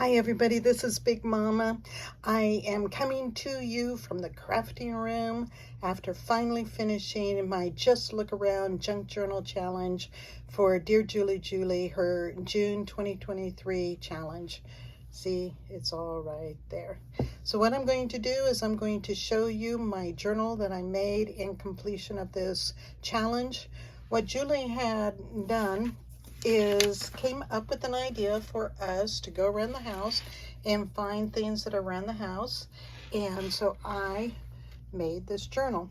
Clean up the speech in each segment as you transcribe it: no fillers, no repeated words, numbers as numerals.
Hi everybody, this is Big Mama. I am coming to you from the crafting room after finally finishing my Just Look Around Junk Journal Challenge for Dear Julie, her June 2023 challenge. See, it's all right there. So what I'm going to do is I'm going to show you my journal that I made in completion of this challenge. What Julie had done is came up with an idea for us to go around the house and find things that are around the house, and so I made this journal.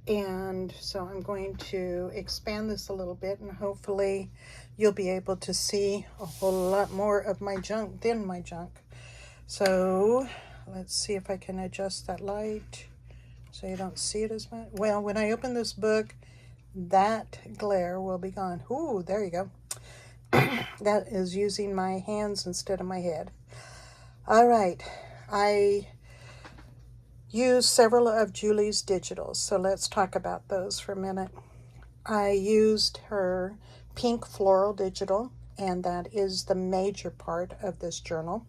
And so I'm going to expand this a little bit, and hopefully you'll be able to see a whole lot more of my junk than my junk. So let's see if I can adjust that light so you don't see it as much. Well, when I open this book, that glare will be gone. Ooh, there you go. That is using my hands instead of my head. All right, I used several of Julie's digitals, so let's talk about those for a minute. I used her pink floral digital, and that is the major part of this journal.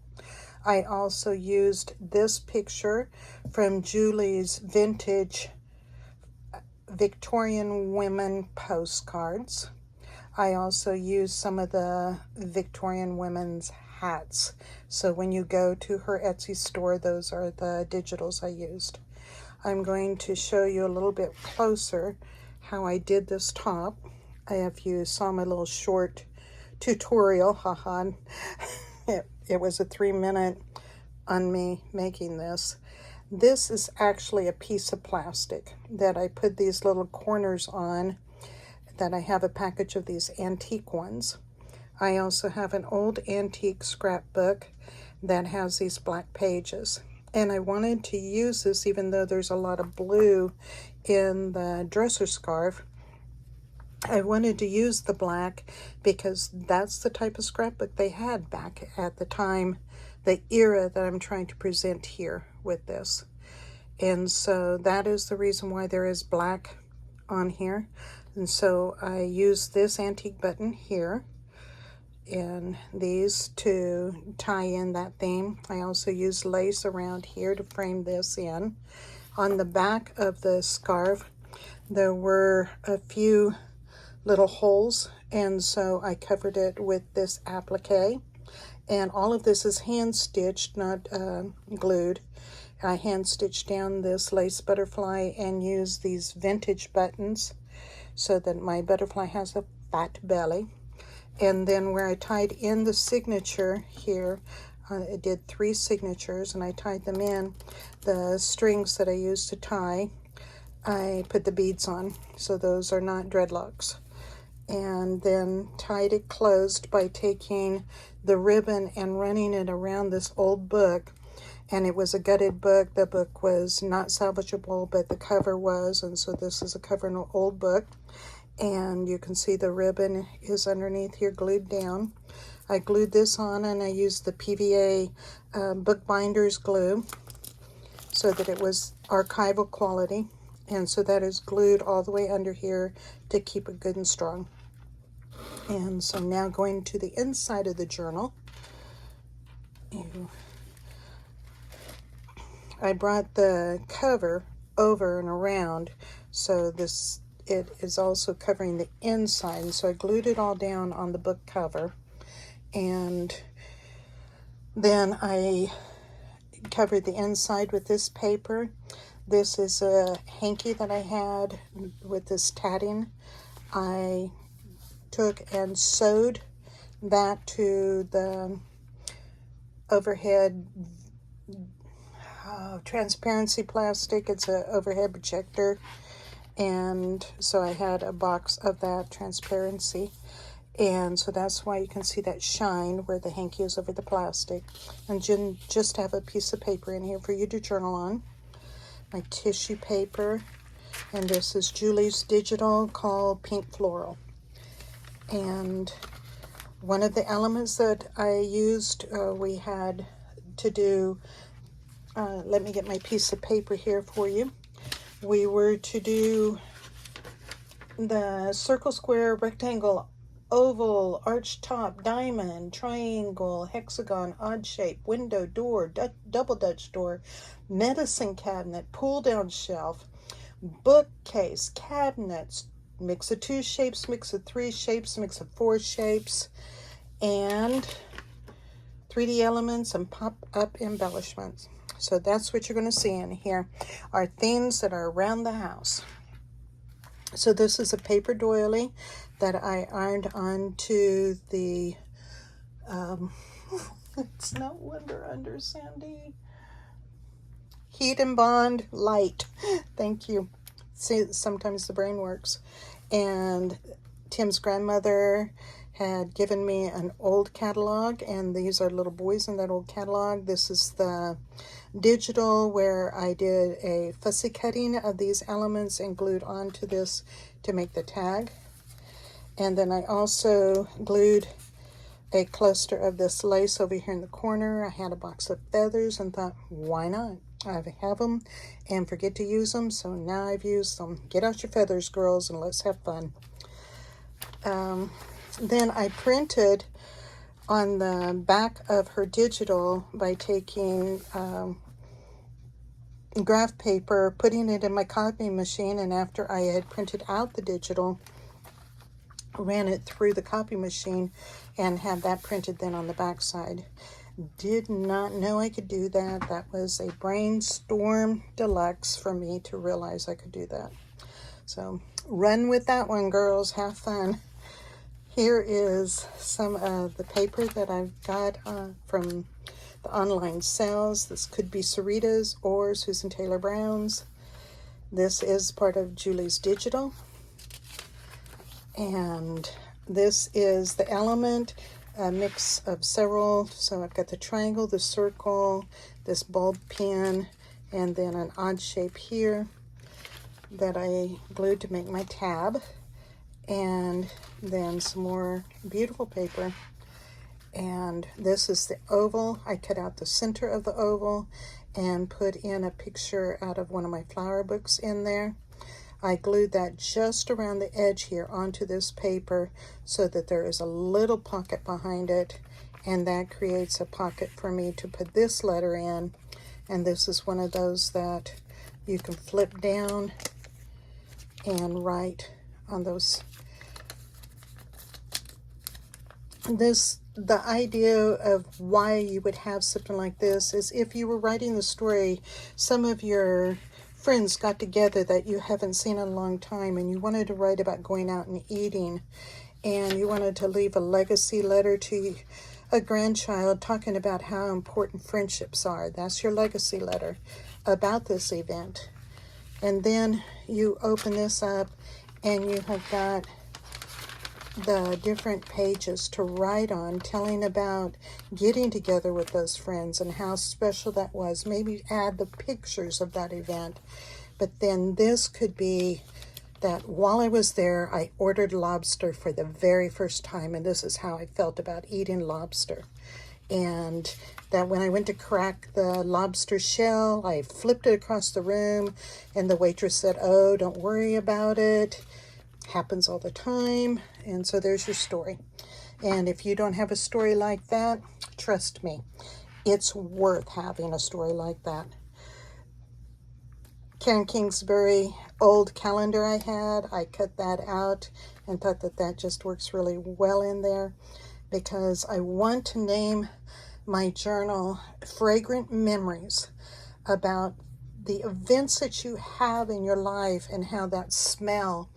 I also used this picture from Julie's vintage Victorian women postcards. I also used some of the Victorian women's hats. So when you go to her Etsy store, those are the digitals I used. I'm going to show you a little bit closer how I did this top. If you saw my little short tutorial, haha, it was a 3-minute on me making this. This is actually a piece of plastic that I put these little corners on, that I have a package of these antique ones. I also have an old antique scrapbook that has these black pages. And I wanted to use this even though there's a lot of blue in the dresser scarf. I wanted to use the black because that's the type of scrapbook they had back at the time, the era that I'm trying to present here with this. And so that is the reason why there is black on here. And so I used this antique button here and these to tie in that theme. I also used lace around here to frame this in. On the back of the scarf, there were a few little holes, and so I covered it with this applique. And all of this is hand stitched, not glued. I hand stitched down this lace butterfly and used these vintage buttons so that my butterfly has a fat belly. And then where I tied in the signature here, I did 3 signatures and I tied them in. The strings that I used to tie, I put the beads on, so those are not dreadlocks. And then tied it closed by taking the ribbon and running it around this old book. And it was a gutted book. The book was not salvageable, but the cover was, and so this is a cover in an old book. And you can see the ribbon is underneath here glued down. I glued this on and I used the PVA bookbinders glue so that it was archival quality. And so that is glued all the way under here to keep it good and strong. And so now going to the inside of the journal, I brought the cover over and around, so it is also covering the inside. And so I glued it all down on the book cover, and then I covered the inside with this paper. This is a hanky that I had with this tatting. I took and sewed that to the overhead transparency plastic. It's an overhead projector, and so I had a box of that transparency, and so that's why you can see that shine where the hanky is over the plastic. And just have a piece of paper in here for you to journal on. My tissue paper, and this is Julie's digital called Pink Floral. And one of the elements that I used, we had to do, let me get my piece of paper here for you. We were to do the circle, square, rectangle oval, arch top, diamond, triangle, hexagon, odd shape, window, door, double Dutch door, medicine cabinet, pull down shelf, bookcase, cabinets, mix of 2 shapes, mix of 3 shapes, mix of 4 shapes, and 3D elements and pop-up embellishments. So that's what you're going to see in here are things that are around the house. So this is a paper doily that I ironed onto the, it's not Wonder Under, Sandy. Heat and Bond Light. Thank you. See, sometimes the brain works. And Tim's grandmother had given me an old catalog, and these are little boys in that old catalog. This is the digital where I did a fussy cutting of these elements and glued onto this to make the tag. And then I also glued a cluster of this lace over here in the corner. I had a box of feathers and thought, why not? I have them and forget to use them, so now I've used them. Get out your feathers, girls, and let's have fun. Then I printed on the back of her digital by taking graph paper, putting it in my copying machine, and after I had printed out the digital, ran it through the copy machine and had that printed then on the back side. Did not know I could do that. That was a brainstorm deluxe for me to realize I could do that. So run with that one, girls. Have fun. Here is some of the paper that I've got from the online sales. This could be Sarita's or Susan Taylor Brown's. This is part of Julie's Digital. And this is the element, a mix of several. So I've got the triangle, the circle, this bulb pin, and then an odd shape here that I glued to make my tab. And then some more beautiful paper. And this is the oval. I cut out the center of the oval and put in a picture out of one of my flower books in there. I glued that just around the edge here onto this paper so that there is a little pocket behind it, and that creates a pocket for me to put this letter in. And this is one of those that you can flip down and write on those. The idea of why you would have something like this is if you were writing the story, some of your friends got together that you haven't seen in a long time, and you wanted to write about going out and eating, and you wanted to leave a legacy letter to a grandchild talking about how important friendships are. That's your legacy letter about this event. And then you open this up and you have got the different pages to write on, telling about getting together with those friends and how special that was. Maybe add the pictures of that event. But then this could be that while I was there, I ordered lobster for the very first time, and this is how I felt about eating lobster. And that when I went to crack the lobster shell, I flipped it across the room, and the waitress said, "Oh, don't worry about it. Happens all the time." And so there's your story. And if you don't have a story like that, trust me, it's worth having a story like that. Karen Kingsbury old calendar I had, I cut that out and thought that that just works really well in there, because I want to name my journal Fragrant Memories, about the events that you have in your life and how that smell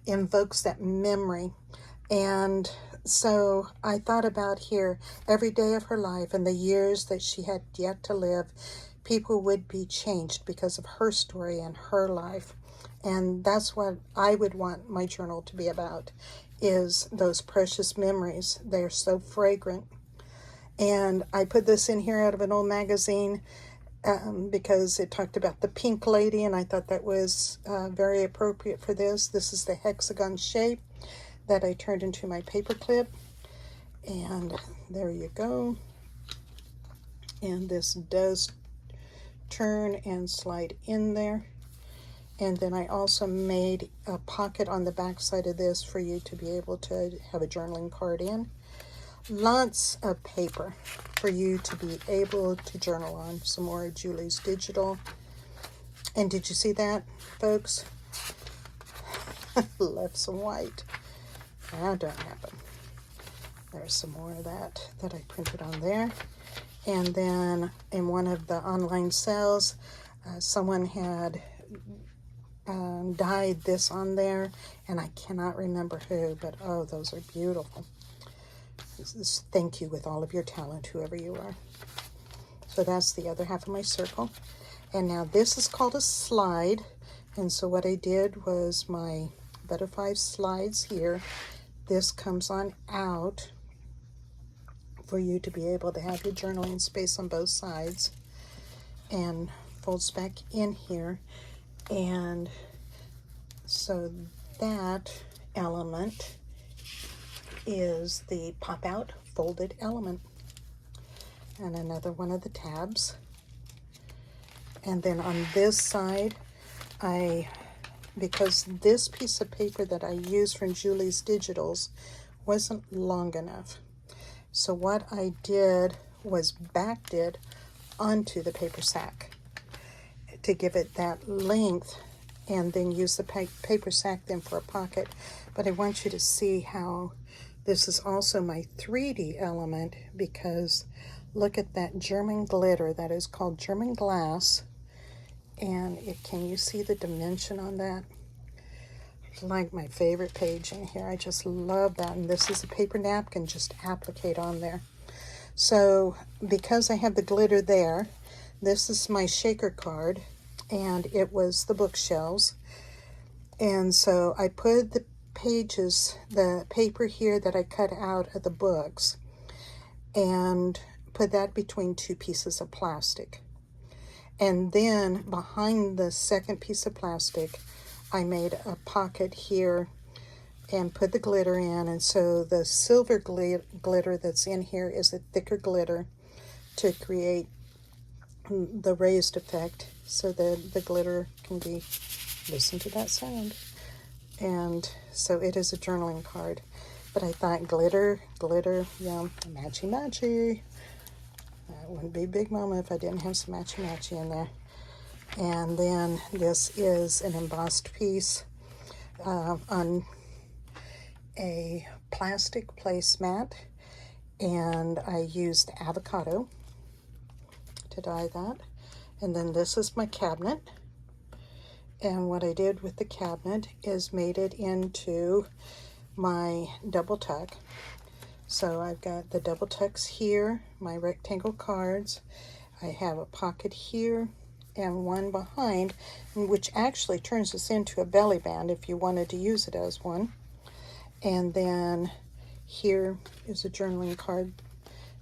invokes that memory. And so I thought about here, every day of her life and the years that she had yet to live, people would be changed because of her story and her life. And that's what I would want my journal to be about, is those precious memories. They're so fragrant. And I put this in here out of an old magazine because it talked about the pink lady, and I thought that was very appropriate for this. This is the hexagon shape that I turned into my paper clip. And there you go. And this does turn and slide in there. And then I also made a pocket on the back side of this for you to be able to have a journaling card in. Lots of paper for you to be able to journal on. Some more Julie's Digital. And did you see that, folks? Left some white. That don't happen. There's some more of that I printed on there. And then in one of the online sales, someone had dyed this on there, and I cannot remember who, but oh, those are beautiful. Thank you with all of your talent, whoever you are. So that's the other half of my circle. And now this is called a slide. And so what I did was my butterfly slides here. This comes on out for you to be able to have your journaling space on both sides, and folds back in here. And so that element is the pop out folded element. And another one of the tabs. And then on this side, because this piece of paper that I used from Julie's Digitals wasn't long enough. So what I did was backed it onto the paper sack to give it that length, and then use the paper sack then for a pocket. But I want you to see how this is also my 3D element, because look at that German glitter. That is called German glass. And can you see the dimension on that? It's like my favorite page in here. I just love that. And this is a paper napkin just applique on there. So because I have the glitter there, this is my shaker card, and it was the bookshelves. And so I put the pages, the paper here that I cut out of the books, and put that between two pieces of plastic. And then behind the second piece of plastic, I made a pocket here and put the glitter in. And so the silver glitter that's in here is a thicker glitter to create the raised effect, so that the glitter can be, listen to that sound. And so it is a journaling card. But I thought glitter, yeah, matchy. That wouldn't be a big moment if I didn't have some matchy in there. And then this is an embossed piece on a plastic placemat, and I used avocado to dye that. And then this is my cabinet, and what I did with the cabinet is made it into my double tuck. So I've got the double tucks here, my rectangle cards. I have a pocket here and one behind, which actually turns this into a belly band if you wanted to use it as one. And then here is a journaling card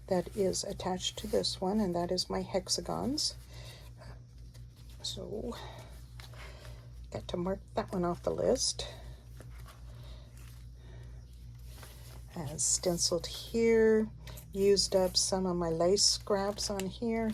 that is attached to this one, and that is my hexagons. So got to mark that one off the list. As stenciled here, used up some of my lace scraps on here.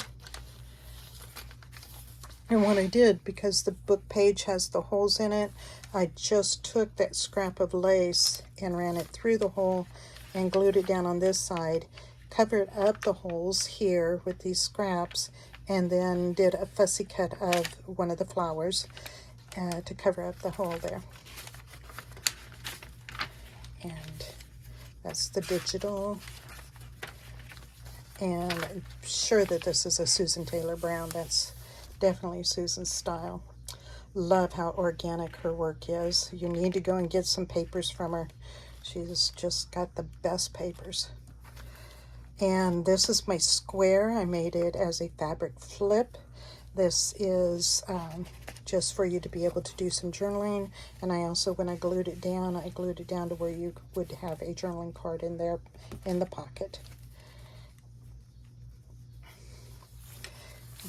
And what I did, because the book page has the holes in it, I just took that scrap of lace and ran it through the hole and glued it down on this side, covered up the holes here with these scraps, and then did a fussy cut of one of the flowers to cover up the hole there. And that's the digital. And I'm sure that this is a Susan Taylor Brown. That's definitely Susan's style. Love how organic her work is. You need to go and get some papers from her. She's just got the best papers. And this is my square. I made it as a fabric flip. This is just for you to be able to do some journaling. And I also, when I glued it down to where you would have a journaling card in there in the pocket.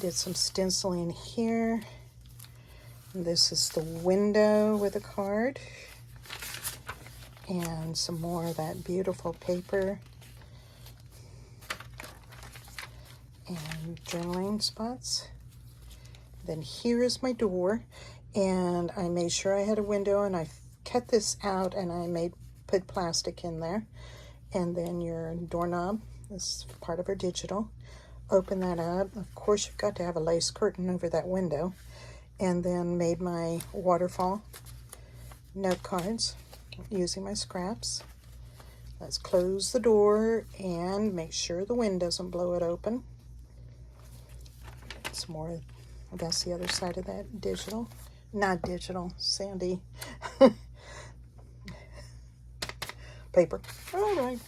Did some stenciling here. And this is the window with a card. And some more of that beautiful paper. And journaling spots. Then here is my door. And I made sure I had a window, and I cut this out, and I put plastic in there. And then your doorknob is part of our digital. Open that up. Of course, you've got to have a lace curtain over that window. And then made my waterfall note cards using my scraps. Let's close the door and make sure the wind doesn't blow it open. Some more, that's the other side of that digital. Not digital, sandy. Paper. All right.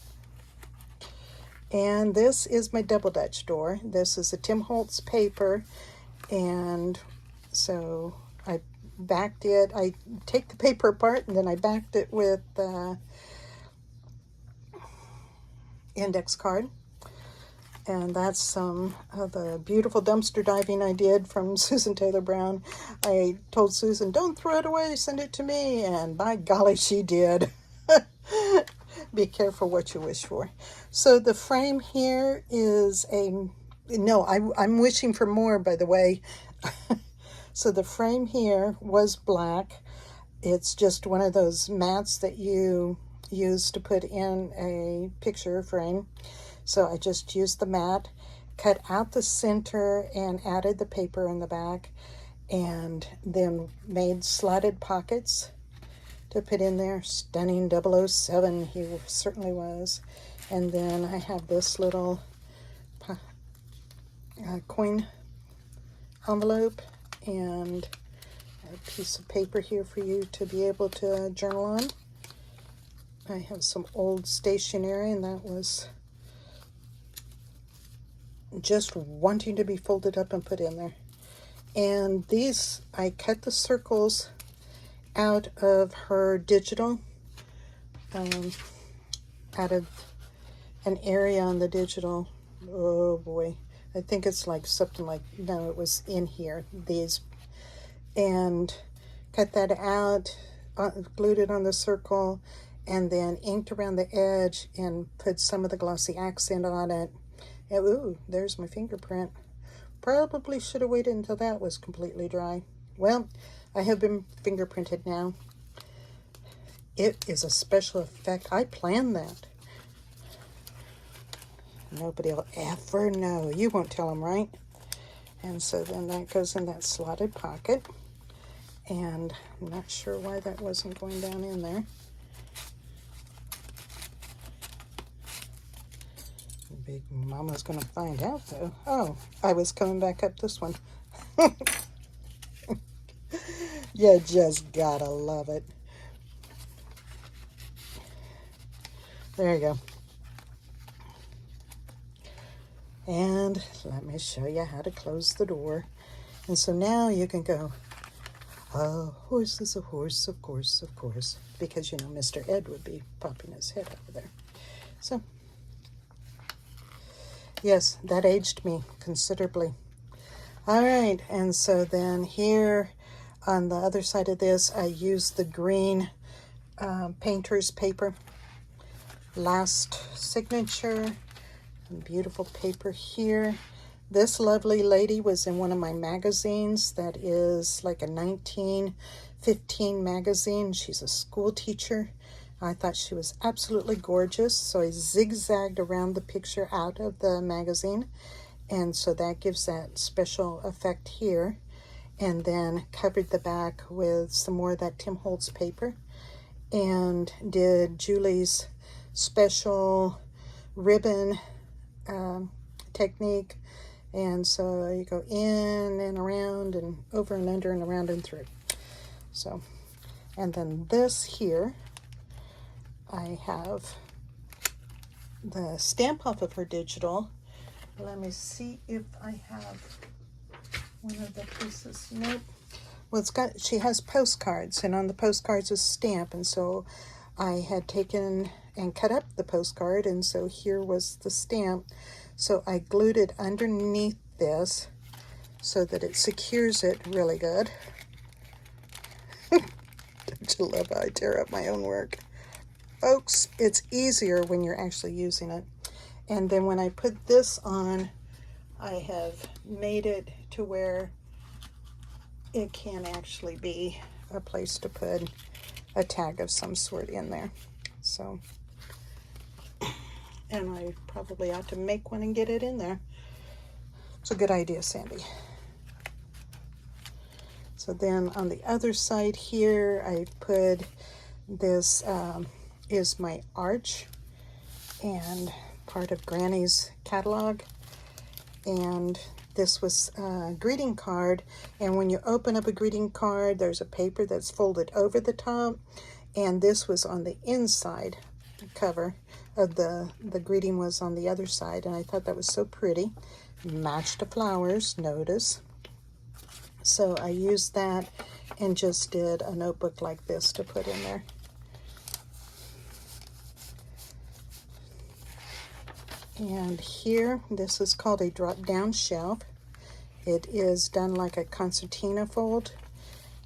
And this is my double Dutch door. This is a Tim Holtz paper, and so I backed it. I take the paper apart, and then I backed it with index card. And that's some of the beautiful dumpster diving I did from Susan Taylor Brown. I told Susan, don't throw it away, send it to me, and by golly, she did. Be careful what you wish for. So the frame here is I'm wishing for more, by the way. So the frame here was black. It's just one of those mats that you use to put in a picture frame. So I just used the mat, cut out the center, and added the paper in the back, and then made slotted pockets to put in there. Stunning 007, he certainly was. And then I have this little coin envelope and a piece of paper here for you to be able to journal on. I have some old stationery, and that was just wanting to be folded up and put in there. And these, I cut the circles out of her digital, out of an area on the digital. Oh boy, I think it's like something like, no, it was in here, these, and cut that out, glued it on the circle, and then inked around the edge and put some of the glossy accent on it. And, ooh, there's my fingerprint. Probably should have waited until that was completely dry. Well, I have been fingerprinted now. It is a special effect. I planned that. Nobody will ever know. You won't tell them, right? And so then that goes in that slotted pocket. And I'm not sure why that wasn't going down in there. Big Mama's going to find out, though. Oh, I was coming back up this one. You just gotta love it. There you go. And let me show you how to close the door. And so now you can go, a horse is a horse, of course, because, you know, Mr. Ed would be popping his head over there. So, yes, that aged me considerably. All right, and so then here on the other side of this, I used the green painter's paper. Last signature, beautiful paper here. This lovely lady was in one of my magazines that is like a 1915 magazine. She's a school teacher. I thought she was absolutely gorgeous, so I zigzagged around the picture out of the magazine, and so that gives that special effect here. And then covered the back with some more of that Tim Holtz paper, and did Julie's special ribbon technique. And so you go in and around and over and under and around and through. So, and then this here, I have the stamp off of her digital. Let me see if I have one of the pieces. Nope. Well, she has postcards, and on the postcards is a stamp, and so I had taken and cut up the postcard, and so here was the stamp. So I glued it underneath this so that it secures it really good. Don't you love how I tear up my own work? Folks, it's easier when you're actually using it. And then when I put this on, I have made it to where it can actually be a place to put a tag of some sort in there. So, and I probably ought to make one and get it in there. It's a good idea, Sandy. So then on the other side here, I put this is my arch and part of Granny's catalog. And this was a greeting card. And when you open up a greeting card, there's a paper that's folded over the top. And this was on the inside cover of the greeting was on the other side. And I thought that was so pretty. Matched the flowers, notice. So I used that and just did a notebook like this to put in there. And here, this is called a drop-down shelf. It is done like a concertina fold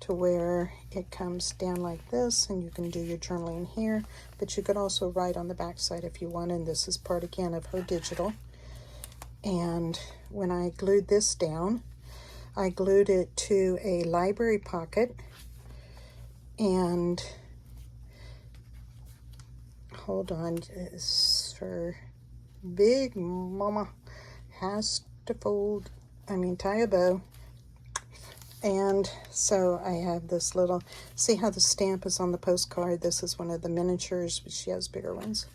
to where it comes down like this, and you can do your journaling here, but you could also write on the back side if you want, and this is part again of her digital. And when I glued this down, I glued it to a library pocket, and hold on, for Big Mama has to tie a bow. And so I have this little, see how the stamp is on the postcard? This is one of the miniatures, but she has bigger ones.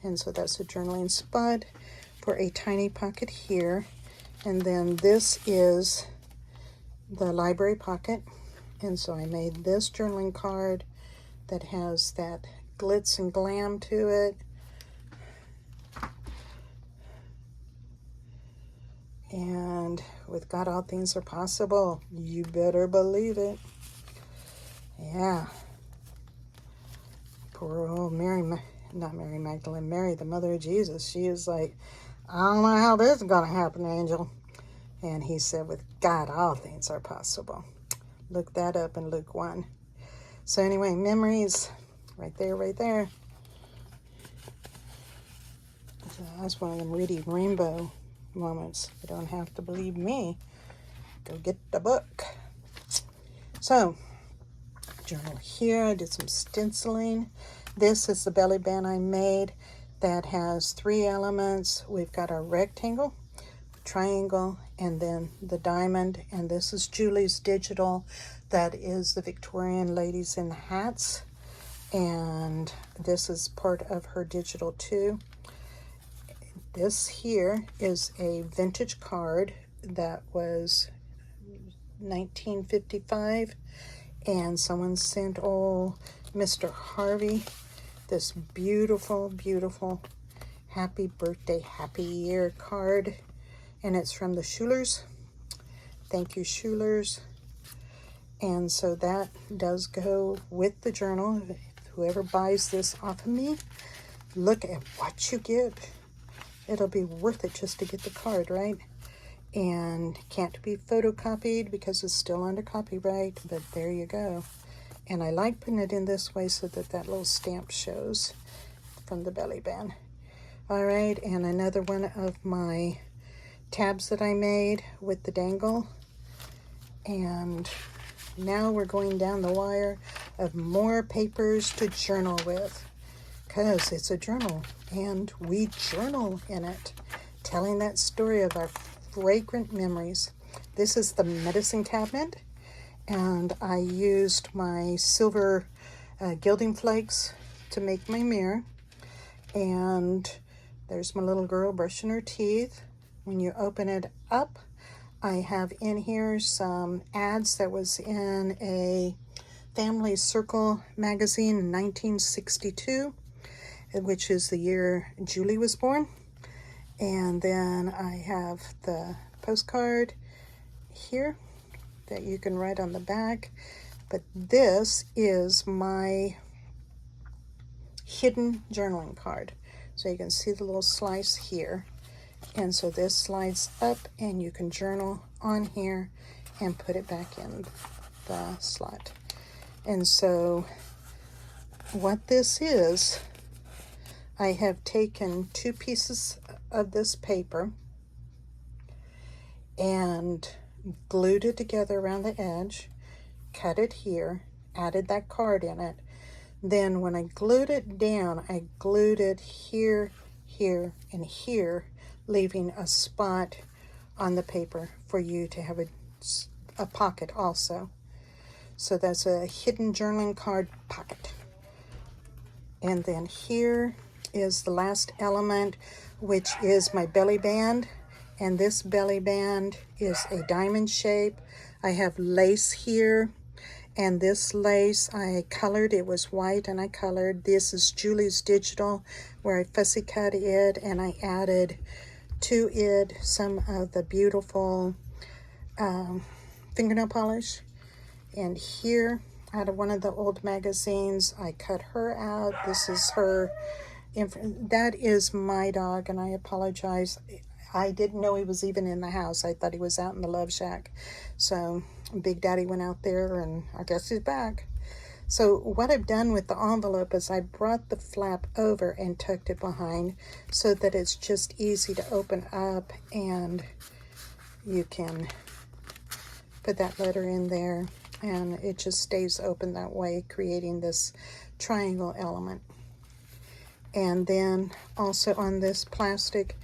And so that's a journaling spot for a tiny pocket here. And then this is the library pocket. And so I made this journaling card that has that glitz and glam to it. And with God, all things are possible. You better believe it. Yeah. Poor old Mary, not Mary Magdalene, Mary, the mother of Jesus. She is like, I don't know how this is going to happen, Angel. And he said, with God, all things are possible. Look that up in Luke 1. So anyway, memories, right there, right there. So that's one of them reading rainbow moments. You don't have to believe me. Go get the book. So, journal here. I did some stenciling. This is the belly band I made that has 3 elements. We've got our rectangle, triangle, and then the diamond. And this is Julie's digital. That is the Victorian ladies in hats. And this is part of her digital too. This here is a vintage card that was 1955, and someone sent Mr. Harvey this beautiful, beautiful happy birthday, happy year card, and it's from the Schulers. Thank you, Schulers. And so that does go with the journal. Whoever buys this off of me, look at what you get. It'll be worth it just to get the card, right? And can't be photocopied because it's still under copyright, but there you go. And I like putting it in this way so that that little stamp shows from the belly band. All right, and another one of my tabs that I made with the dangle. And now we're going down the wire of more papers to journal with, because it's a journal and we journal in it, telling that story of our fragrant memories. This is the medicine cabinet, and I used my silver gilding flakes to make my mirror. And there's my little girl brushing her teeth. When you open it up, I have in here some ads that was in a Family Circle magazine in 1962, which is the year Julie was born. And then I have the postcard here that you can write on the back. But this is my hidden journaling card. So you can see the little slice here. And so this slides up and you can journal on here and put it back in the slot. And so what this is, I have taken 2 pieces of this paper and glued it together around the edge, cut it here, added that card in it. Then when I glued it down, I glued it here, here, and here, leaving a spot on the paper for you to have a pocket also. So that's a hidden journaling card pocket. And then here is the last element, which is my belly band. And this belly band is a diamond shape. I have lace here. And this lace I colored. It was white and I colored. This is Julie's Digital, where I fussy cut it and I added to it some of the beautiful fingernail polish. And here, out of one of the old magazines, I cut her out. This is her. That is my dog, and I apologize. I didn't know he was even in the house. I thought he was out in the Love Shack. So Big Daddy went out there, and I guess he's back. So what I've done with the envelope is I brought the flap over and tucked it behind so that it's just easy to open up, and you can put that letter in there, and it just stays open that way, creating this triangle element. And then also on this plastic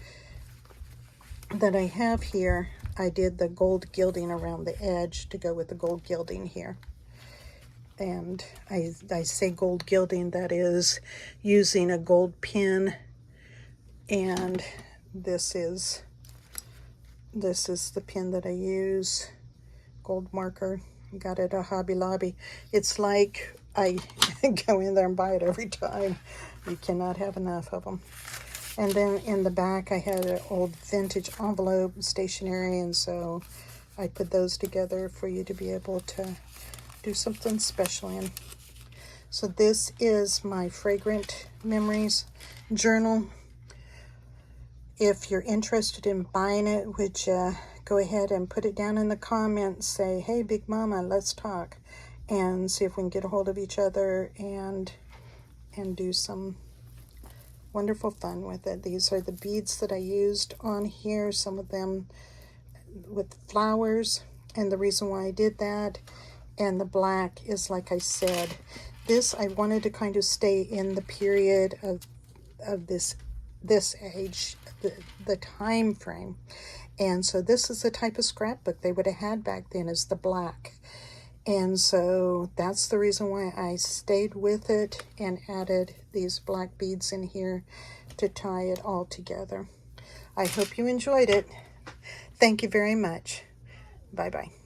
that I have here, I did the gold gilding around the edge to go with the gold gilding here. And I say gold gilding, that is using a gold pin, and this is the pin that I use, gold marker. Got it at Hobby Lobby. It's like I go in there and buy it every time. You cannot have enough of them. And then in the back I had an old vintage envelope stationery, and so I put those together for you to be able to do something special in. So this is my Fragrant Memories journal. If you're interested in buying it, would you go ahead and put it down in the comments, say, hey Big Mama, let's talk, and see if we can get a hold of each other and do some wonderful fun with it. These are the beads that I used on here, some of them with flowers, and the reason why I did that. And the black is, like I said, this I wanted to kind of stay in the period of this age, the time frame. And so this is the type of scrapbook they would have had back then, is the black. And so that's the reason why I stayed with it and added these black beads in here to tie it all together. I hope you enjoyed it. Thank you very much. Bye-bye.